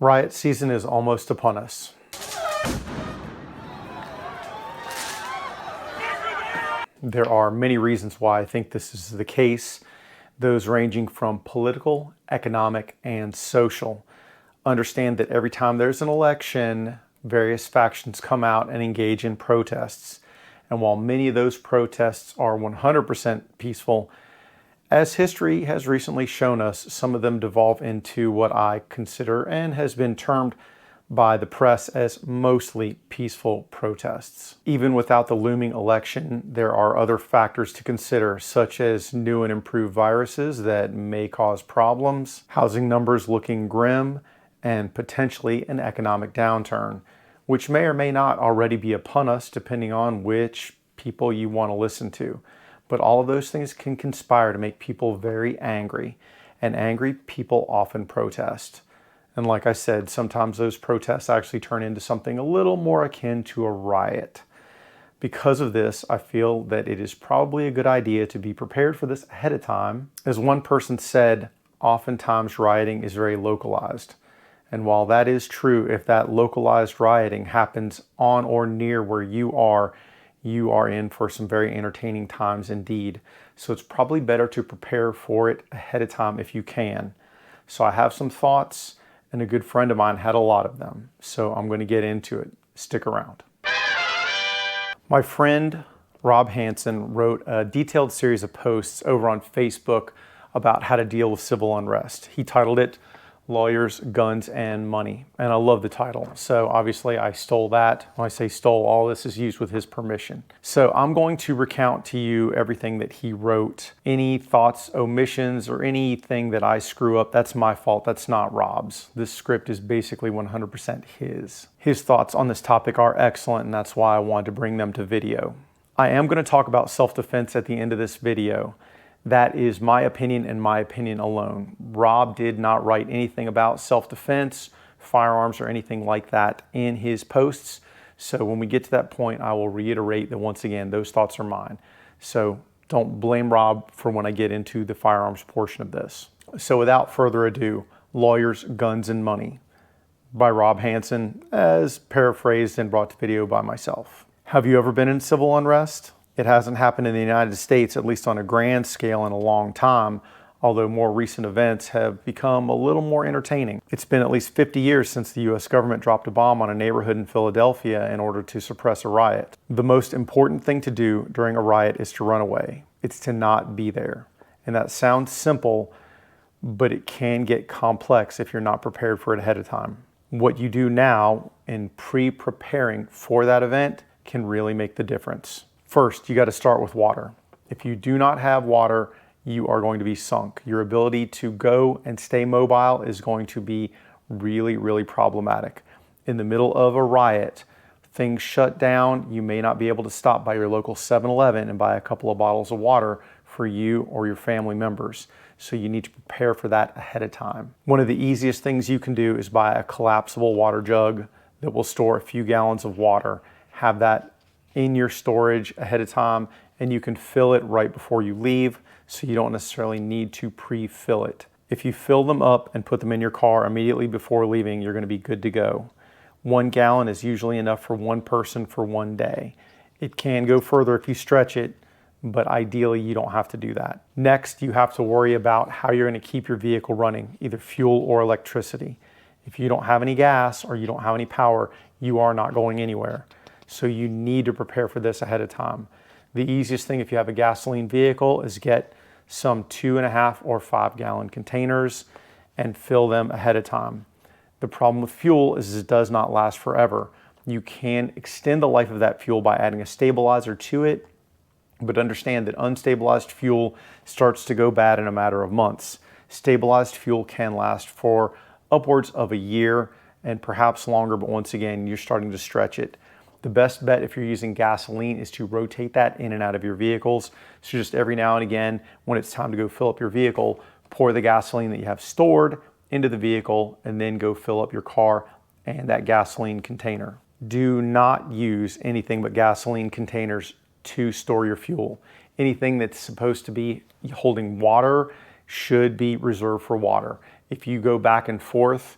Riot season is almost upon us. There are many reasons why I think this is the case, those ranging from political, economic, and social. Understand that every time there's an election, various factions come out and engage in protests. And while many of those protests are 100% peaceful, as history has recently shown us, some of them devolve into what I consider and has been termed by the press as mostly peaceful protests. Even without the looming election, there are other factors to consider, such as new and improved viruses that may cause problems, housing numbers looking grim, and potentially an economic downturn, which may or may not already be upon us depending on which people you want to listen to. But all of those things can conspire to make people very angry, and angry people often protest. And like I said, sometimes those protests actually turn into something a little more akin to a riot. Because of this, I feel that it is probably a good idea to be prepared for this ahead of time. As one person said, oftentimes rioting is very localized. And while that is true, if that localized rioting happens on or near where you are in for some very entertaining times indeed. So it's probably better to prepare for it ahead of time if you can. So I have some thoughts, and a good friend of mine had a lot of them. So I'm going to get into it. Stick around. My friend Rob Hansen wrote a detailed series of posts over on Facebook about how to deal with civil unrest. He titled it Lawyers, Guns, and Money. And I love the title. So obviously I stole that. When I say stole, all this is used with his permission. So I'm going to recount to you everything that he wrote. Any thoughts, omissions, or anything that I screw up, that's my fault. That's not Rob's. This script is basically 100% his. His thoughts on this topic are excellent, and that's why I wanted to bring them to video. I am going to talk about self-defense at the end of this video. That is my opinion and my opinion alone. Rob did not write anything about self-defense, firearms, or anything like that in his posts. So when we get to that point, I will reiterate that once again, those thoughts are mine. So don't blame Rob for when I get into the firearms portion of this. So without further ado, Lawyers, Guns, and Money by Rob Hansen, as paraphrased and brought to video by myself. Have you ever been in civil unrest? It hasn't happened in the United States, at least on a grand scale, in a long time, although more recent events have become a little more entertaining. It's been at least 50 years since the U.S. government dropped a bomb on a neighborhood in Philadelphia in order to suppress a riot. The most important thing to do during a riot is to run away. It's to not be there. And that sounds simple, but it can get complex if you're not prepared for it ahead of time. What you do now in pre-preparing for that event can really make the difference. First, you got to start with water. If you do not have water, you are going to be sunk. Your ability to go and stay mobile is going to be really, really problematic. In the middle of a riot, things shut down. You may not be able to stop by your local 7-Eleven and buy a couple of bottles of water for you or your family members. So you need to prepare for that ahead of time. One of the easiest things you can do is buy a collapsible water jug that will store a few gallons of water. Have that in your storage ahead of time, and you can fill it right before you leave, so you don't necessarily need to pre-fill it. If you fill them up and put them in your car immediately before leaving, you're going to be good to go. 1 gallon is usually enough for one person for one day. It can go further if you stretch it, but ideally you don't have to do that. Next, you have to worry about how you're going to keep your vehicle running, either fuel or electricity. If you don't have any gas or you don't have any power, you are not going anywhere. So you need to prepare for this ahead of time. The easiest thing if you have a gasoline vehicle is get some 2.5 or 5 gallon containers and fill them ahead of time. The problem with fuel is it does not last forever. You can extend the life of that fuel by adding a stabilizer to it, but understand that unstabilized fuel starts to go bad in a matter of months. Stabilized fuel can last for upwards of a year and perhaps longer, but once again, you're starting to stretch it. The best bet if you're using gasoline is to rotate that in and out of your vehicles. So just every now and again, when it's time to go fill up your vehicle, pour the gasoline that you have stored into the vehicle and then go fill up your car and that gasoline container. Do not use anything but gasoline containers to store your fuel. Anything that's supposed to be holding water should be reserved for water. If you go back and forth,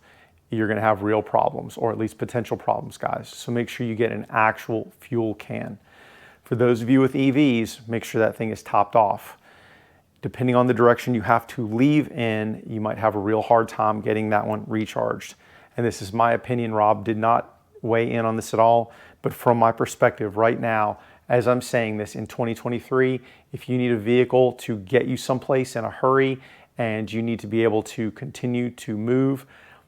you're going to have real problems, or at least potential problems, guys. So make sure you get an actual fuel can. For those of you with EVs, make sure that thing is topped off. Depending on the direction you have to leave in, you might have a real hard time getting that one recharged. And this is my opinion. Rob did not weigh in on this at all, but from my perspective right now, as I'm saying this in 2023, if you need a vehicle to get you someplace in a hurry and you need to be able to continue to move,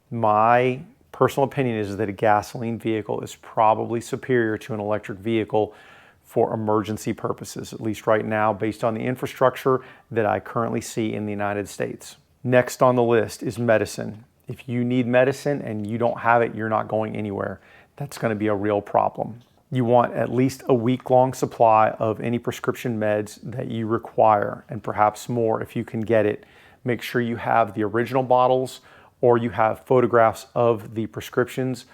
my personal opinion is that a gasoline vehicle is probably superior to an electric vehicle for emergency purposes, at least right now, based on the infrastructure that I currently see in the United States. Next on the list is medicine. If you need medicine and you don't have it, you're not going anywhere. That's going to be a real problem. You want at least a week-long supply of any prescription meds that you require, and perhaps more if you can get it. Make sure you have the original bottles or you have photographs of the prescriptions.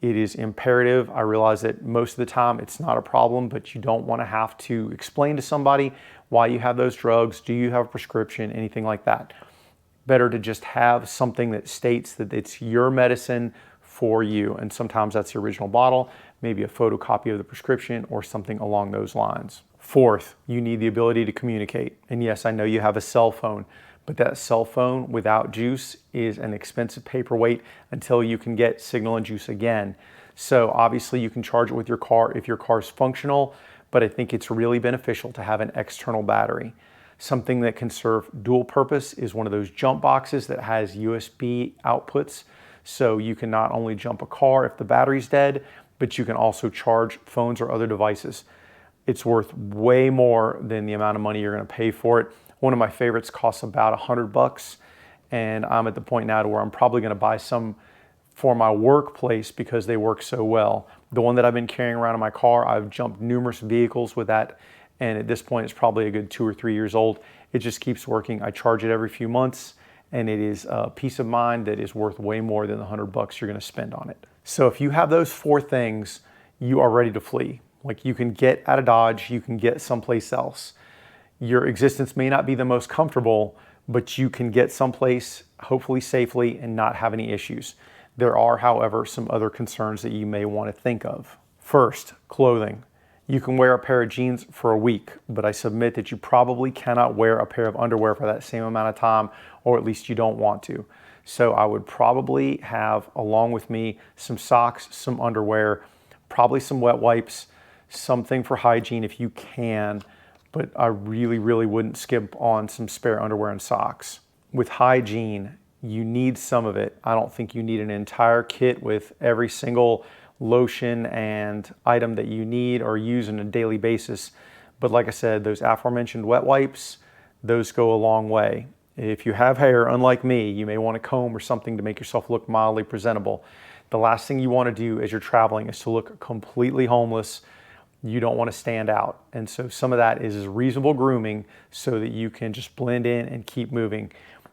It is imperative. I realize that most of the time it's not a problem, but you don't want to have to explain to somebody why you have those drugs, do you have a prescription, anything like that. Better to just have something that states that it's your medicine for you. And sometimes that's the original bottle, maybe a photocopy of the prescription or something along those lines. Fourth, you need the ability to communicate. And yes, I know you have a cell phone, but that cell phone without juice is an expensive paperweight until you can get signal and juice again. So obviously you can charge it with your car if your car is functional, but I think it's really beneficial to have an external battery. Something that can serve dual purpose is one of those jump boxes that has USB outputs. So you can not only jump a car if the battery's dead, but you can also charge phones or other devices. It's worth way more than the amount of money you're going to pay for it. One of my favorites costs about $100, and I'm at the point now to where I'm probably going to buy some for my workplace because they work so well. The one that I've been carrying around in my car, I've jumped numerous vehicles with that, and at this point it's probably a good 2 or 3 years old. It just keeps working. I charge it every few months, and it is a peace of mind that is worth way more than the $100 you're going to spend on it. So if you have those 4 things, you are ready to flee. Like, you can get out of Dodge, you can get someplace else. Your existence may not be the most comfortable, but you can get someplace hopefully safely and not have any issues. There are, however, some other concerns that you may want to think of. First, clothing. You can wear a pair of jeans for a week, but I submit that you probably cannot wear a pair of underwear for that same amount of time, or at least you don't want to. So I would probably have, along with me, some socks, some underwear, probably some wet wipes, something for hygiene if you can, but I really wouldn't skimp on some spare underwear and socks. With hygiene, you need some of it. I don't think you need an entire kit with every single lotion and item that you need or use on a daily basis. But like I said, those aforementioned wet wipes, those go a long way. If you have hair, unlike me, you may want a comb or something to make yourself look mildly presentable. The last thing you want to do as you're traveling is to look completely homeless. You don't want to stand out. And so some of that is reasonable grooming so that you can just blend in and keep moving.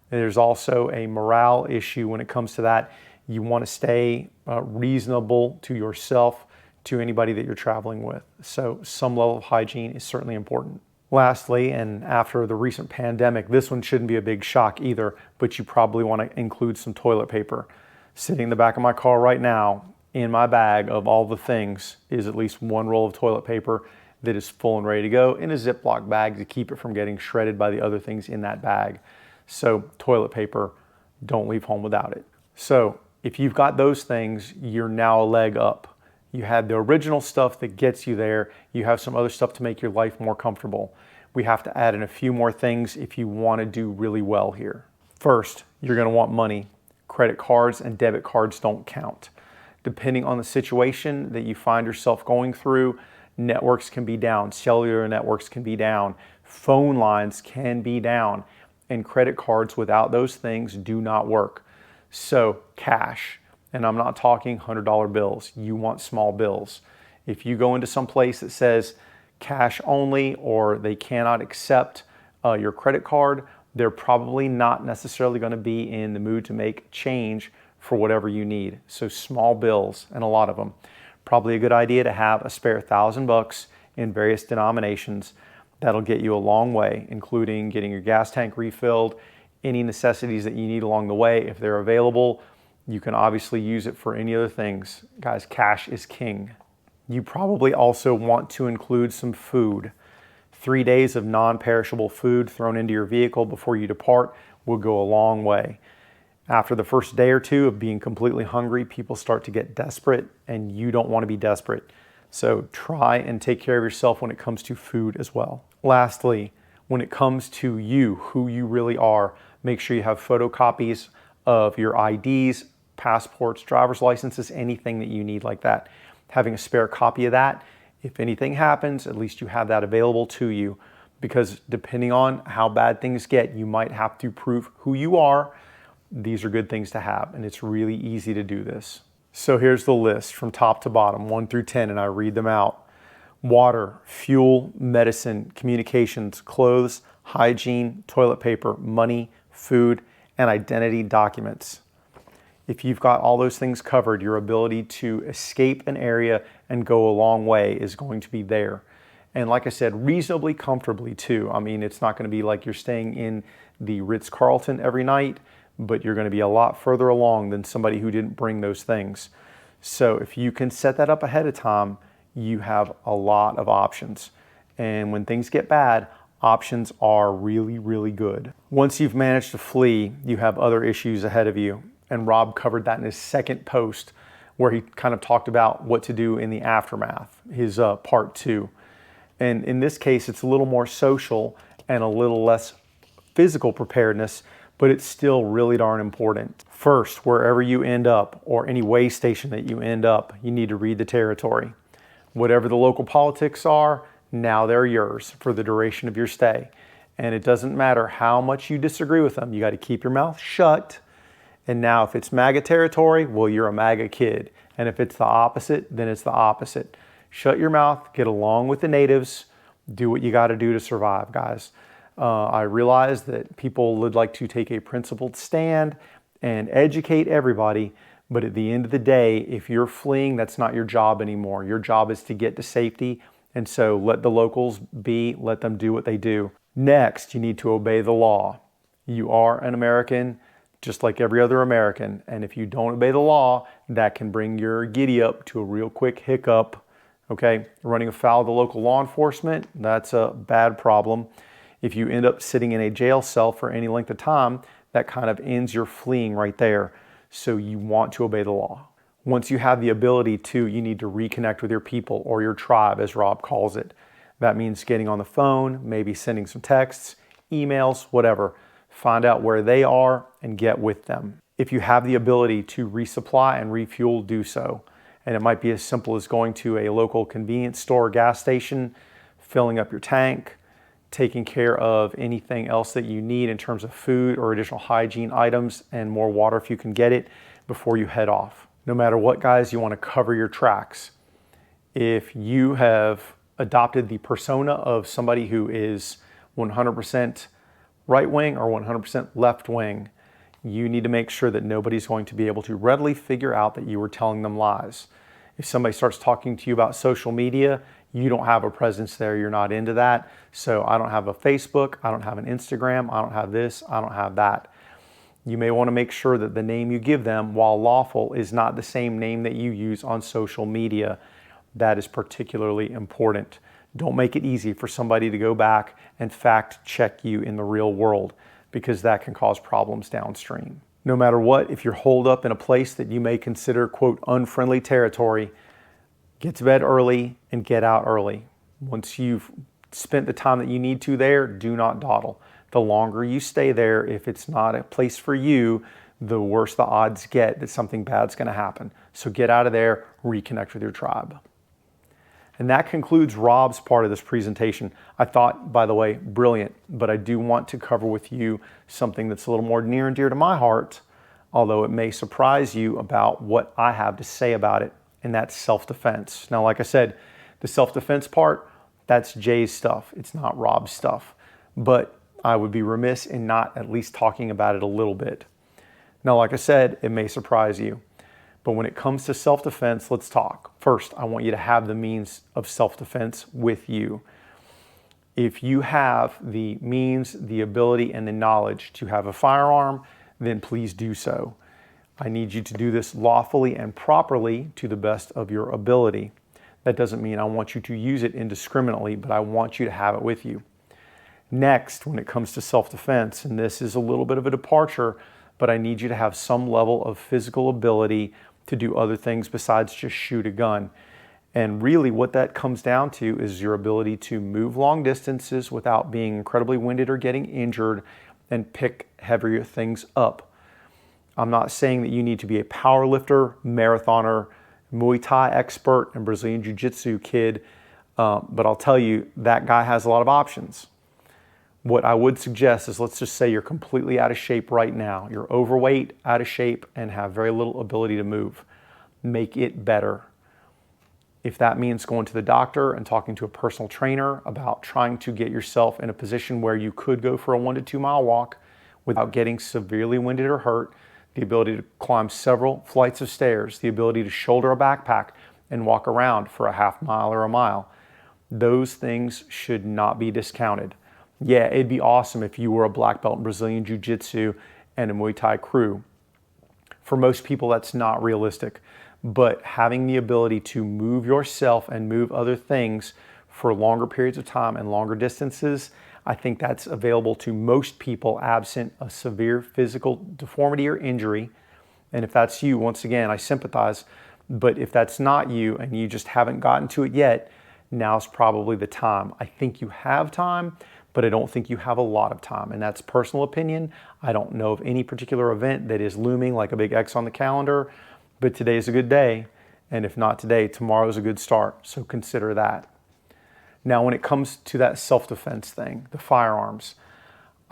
There's also a morale issue when it comes to that. You want to stay reasonable to yourself, to anybody that you're traveling with. So some level of hygiene is certainly important. Lastly, and after the recent pandemic, this one shouldn't be a big shock either, but you probably want to include some toilet paper. Sitting in the back of my car right now, in my bag of all the things, is at least one roll of toilet paper that is full and ready to go in a Ziploc bag to keep it from getting shredded by the other things in that bag. So toilet paper, don't leave home without it. So if you've got those things, you're now a leg up. You had the original stuff that gets you there. You have some other stuff to make your life more comfortable. We have to add in a few more things if you want to do really well here. First, you're going to want money. Credit cards and debit cards don't count. Depending on the situation that you find yourself going through, networks can be down, cellular networks can be down, phone lines can be down, and credit cards without those things do not work. So cash, and I'm not talking $100 bills, you want small bills. If you go into some place that says cash only or they cannot accept your credit card, they're probably not necessarily going to be in the mood to make change for whatever you need. So small bills, and a lot of them. Probably a good idea to have a spare $1,000 in various denominations. That'll get you a long way, including getting your gas tank refilled, any necessities that you need along the way if they're available. You can obviously use it for any other things. Guys, cash is king. You probably also want to include some food. 3 days of non-perishable food thrown into your vehicle before you depart will go a long way. After the first day or two of being completely hungry, people start to get desperate, and you don't want to be desperate. So try and take care of yourself when it comes to food as well. Lastly, when it comes to you, who you really are, make sure you have photocopies of your IDs, passports, driver's licenses, anything that you need like that. Having a spare copy of that, if anything happens, at least you have that available to you, because depending on how bad things get, you might have to prove who you are. These are good things to have, and it's really easy to do this. So here's the list from top to bottom, 1 through 10, and I read them out. Water, fuel, medicine, communications, clothes, hygiene, toilet paper, money, food, and identity documents. If you've got all those things covered, your ability to escape an area and go a long way is going to be there. And like I said, reasonably comfortably too. I mean, it's not going to be like you're staying in the Ritz-Carlton every night, but you're going to be a lot further along than somebody who didn't bring those things. So if you can set that up ahead of time, you have a lot of options. And when things get bad, options are really, really good. Once you've managed to flee, you have other issues ahead of you. And Rob covered that in his second post, where he kind of talked about what to do in the aftermath, his part 2. And in this case, it's a little more social and a little less physical preparedness, but it's still really darn important. First, wherever you end up, or any way station that you end up, you need to read the territory. Whatever the local politics are, now they're yours for the duration of your stay. And it doesn't matter how much you disagree with them, you got to keep your mouth shut. And now if it's MAGA territory, well, you're a MAGA kid. And if it's the opposite, then it's the opposite. Shut your mouth, get along with the natives, do what you got to do to survive, guys. I realize that people would like to take a principled stand and educate everybody, but at the end of the day, if you're fleeing, that's not your job anymore. Your job is to get to safety, and so let the locals be, let them do what they do. Next, you need to obey the law. You are an American, just like every other American, and if you don't obey the law, that can bring your giddy up to a real quick hiccup. Okay, running afoul of the local law enforcement, that's a bad problem. If you end up sitting in a jail cell for any length of time, that kind of ends your fleeing right there. So you want to obey the law. Once you have the ability to, you need to reconnect with your people, or your tribe, as Rob calls it. That means getting on the phone, maybe sending some texts, emails, whatever. Find out where they are and get with them. If you have the ability to resupply and refuel, do so. And it might be as simple as going to a local convenience store or gas station, filling up your tank, taking care of anything else that you need in terms of food or additional hygiene items, and more water if you can get it before you head off. No matter what, guys, you want to cover your tracks. If you have adopted the persona of somebody who is 100% right wing or 100% left wing, you need to make sure that nobody's going to be able to readily figure out that you were telling them lies. If somebody starts talking to you about social media, you don't have a presence there, you're not into that. So I don't have a Facebook, I don't have an Instagram, I don't have this, I don't have that. You may want to make sure that the name you give them, while lawful, is not the same name that you use on social media. That is particularly important. Don't make it easy for somebody to go back and fact check you in the real world, because that can cause problems downstream. No matter what, if you're holed up in a place that you may consider, quote, unfriendly territory, get to bed early and get out early. Once you've spent the time that you need to there, do not dawdle. The longer you stay there, if it's not a place for you, the worse the odds get that something bad's going to happen. So get out of there, reconnect with your tribe. And that concludes Rob's part of this presentation. I thought, by the way, brilliant, but I do want to cover with you something that's a little more near and dear to my heart, although it may surprise you about what I have to say about it, and that's self-defense. Now, like I said, the self-defense part, that's Jay's stuff. It's not Rob's stuff. But I would be remiss in not at least talking about it a little bit. Now, like I said, it may surprise you. But when it comes to self-defense, let's talk. First, I want you to have the means of self-defense with you. If you have the means, the ability, and the knowledge to have a firearm, then please do so. I need you to do this lawfully and properly to the best of your ability. That doesn't mean I want you to use it indiscriminately, but I want you to have it with you. Next, when it comes to self-defense, and this is a little bit of a departure, but I need you to have some level of physical ability to do other things besides just shoot a gun. And really what that comes down to is your ability to move long distances without being incredibly winded or getting injured and pick heavier things up. I'm not saying that you need to be a power lifter, marathoner, Muay Thai expert, and Brazilian Jiu-Jitsu kid, but I'll tell you, that guy has a lot of options. What I would suggest is, let's just say you're completely out of shape right now. You're overweight, out of shape, and have very little ability to move. Make it better. If that means going to the doctor and talking to a personal trainer about trying to get yourself in a position where you could go for a 1 to 2 mile walk without getting severely winded or hurt, the ability to climb several flights of stairs, the ability to shoulder a backpack and walk around for a half mile or a mile, those things should not be discounted. Yeah, it'd be awesome if you were a black belt in Brazilian Jiu-Jitsu and a Muay Thai crew. For most people, that's not realistic. But having the ability to move yourself and move other things for longer periods of time and longer distances, I think that's available to most people absent a severe physical deformity or injury. And if that's you, once again, I sympathize. But if that's not you and you just haven't gotten to it yet, now's probably the time. I think you have time, but I don't think you have a lot of time. And that's personal opinion. I don't know of any particular event that is looming like a big X on the calendar, but today is a good day. And if not today, tomorrow is a good start. So consider that. Now, when it comes to that self-defense thing, the firearms,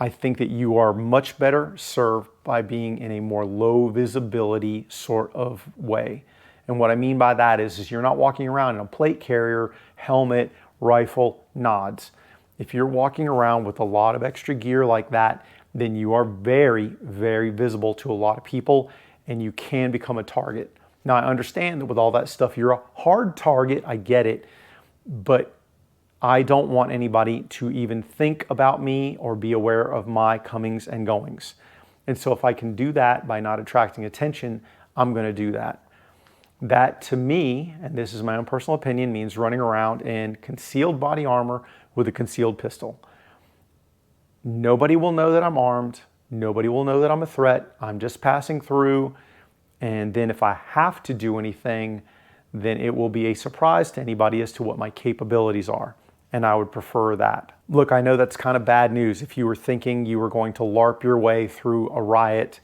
I think that you are much better served by being in a more low visibility sort of way. And what I mean by that is you're not walking around in a plate carrier, helmet, rifle, nods. If you're walking around with a lot of extra gear like that, then you are very, very visible to a lot of people and you can become a target. Now, I understand that with all that stuff, you're a hard target. I get it. But I don't want anybody to even think about me or be aware of my comings and goings. And so if I can do that by not attracting attention, I'm going to do that. That to me, and this is my own personal opinion, means running around in concealed body armor with a concealed pistol. Nobody will know that I'm armed. Nobody will know that I'm a threat. I'm just passing through. And then if I have to do anything, then it will be a surprise to anybody as to what my capabilities are. And I would prefer that. Look, I know that's kind of bad news if you were thinking you were going to LARP your way through a riot,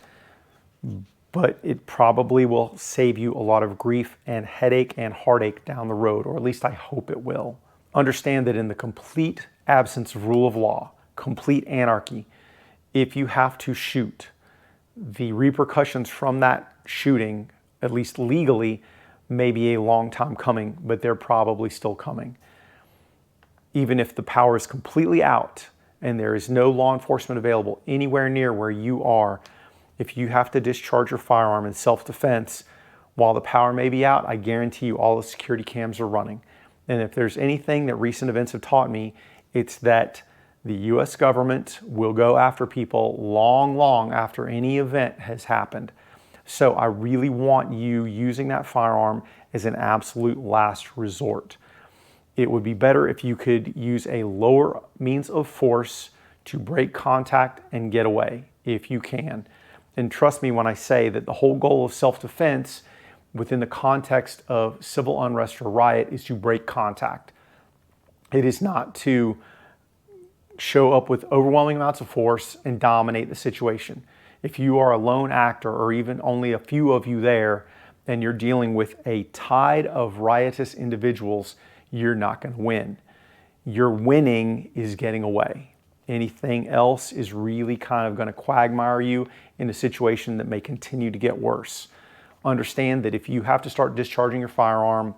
but it probably will save you a lot of grief and headache and heartache down the road, or at least I hope it will. Understand that in the complete absence of rule of law, complete anarchy, if you have to shoot, the repercussions from that shooting, at least legally, may be a long time coming, but they're probably still coming. Even if the power is completely out and there is no law enforcement available anywhere near where you are, if you have to discharge your firearm in self-defense while the power may be out, I guarantee you all the security cams are running. And if there's anything that recent events have taught me, it's that the US government will go after people long, long after any event has happened. So I really want you using that firearm as an absolute last resort. It would be better if you could use a lower means of force to break contact and get away, if you can. And trust me when I say that the whole goal of self-defense within the context of civil unrest or riot is to break contact. It is not to show up with overwhelming amounts of force and dominate the situation. If you are a lone actor or even only a few of you there and you're dealing with a tide of riotous individuals, you're not going to win. Your winning is getting away. Anything else is really kind of going to quagmire you in a situation that may continue to get worse. Understand that if you have to start discharging your firearm,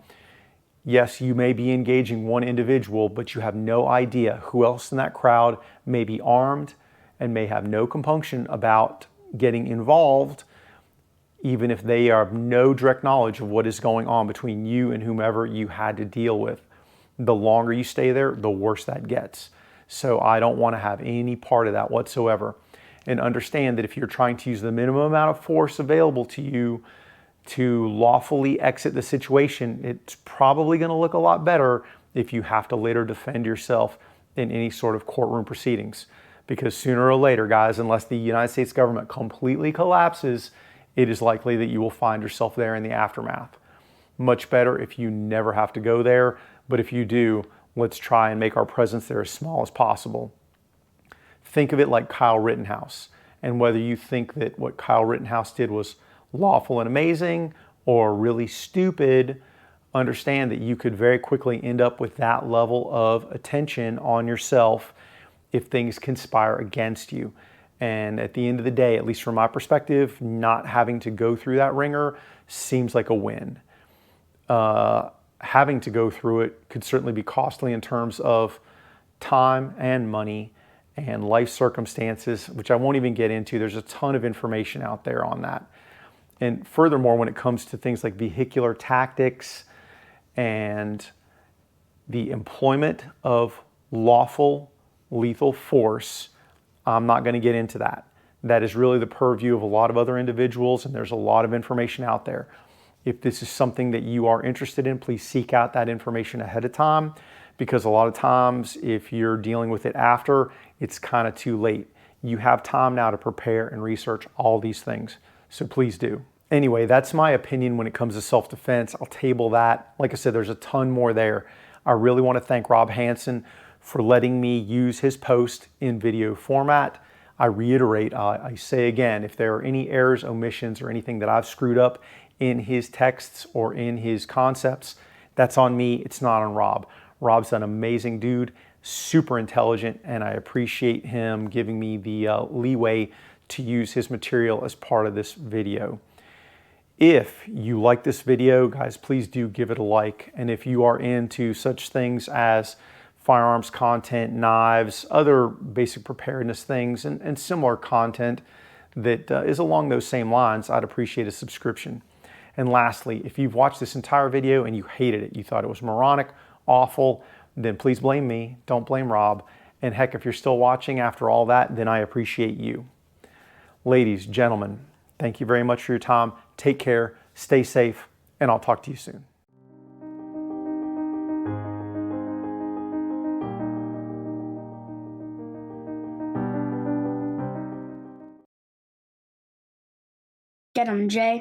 yes, you may be engaging one individual, but you have no idea who else in that crowd may be armed and may have no compunction about getting involved, even if they have no direct knowledge of what is going on between you and whomever you had to deal with. The longer you stay there, the worse that gets. So I don't want to have any part of that whatsoever. and understand that if you're trying to use the minimum amount of force available to you to lawfully exit the situation, it's probably going to look a lot better if you have to later defend yourself in any sort of courtroom proceedings. Because sooner or later, guys, unless the United States government completely collapses, it is likely that you will find yourself there in the aftermath. Much better if you never have to go there, but if you do, let's try and make our presence there as small as possible. Think of it like Kyle Rittenhouse, and whether you think that what Kyle Rittenhouse did was lawful and amazing or really stupid, understand that you could very quickly end up with that level of attention on yourself if things conspire against you. And at the end of the day, at least from my perspective, not having to go through that ringer seems like a win. Having to go through it could certainly be costly in terms of time and money and life circumstances, which I won't even get into. There's a ton of information out there on that. And furthermore, when it comes to things like vehicular tactics and the employment of lawful lethal force, I'm not going to get into that. That is really the purview of a lot of other individuals, and there's a lot of information out there. If this is something that you are interested in, please seek out that information ahead of time, because a lot of times if you're dealing with it after, it's kind of too late. You have time now to prepare and research all these things, so please do. Anyway, that's my opinion when it comes to self-defense. I'll table that. Like I said, there's a ton more there. I really want to thank Rob Hansen for letting me use his post in video format. I reiterate, I say again, if there are any errors, omissions, or anything that I've screwed up in his texts or in his concepts, that's on me. It's not on Rob. Rob's an amazing dude, super intelligent, and I appreciate him giving me the leeway to use his material as part of this video. If you like this video, guys, please do give it a like. And if you are into such things as firearms content, knives, other basic preparedness things, and similar content that is along those same lines, I'd appreciate a subscription. And lastly, if you've watched this entire video and you hated it, you thought it was moronic, awful, then please blame me. Don't blame Rob. And heck, if you're still watching after all that, then I appreciate you. Ladies, gentlemen, thank you very much for your time. Take care, stay safe, and I'll talk to you soon. Get 'em, Jay.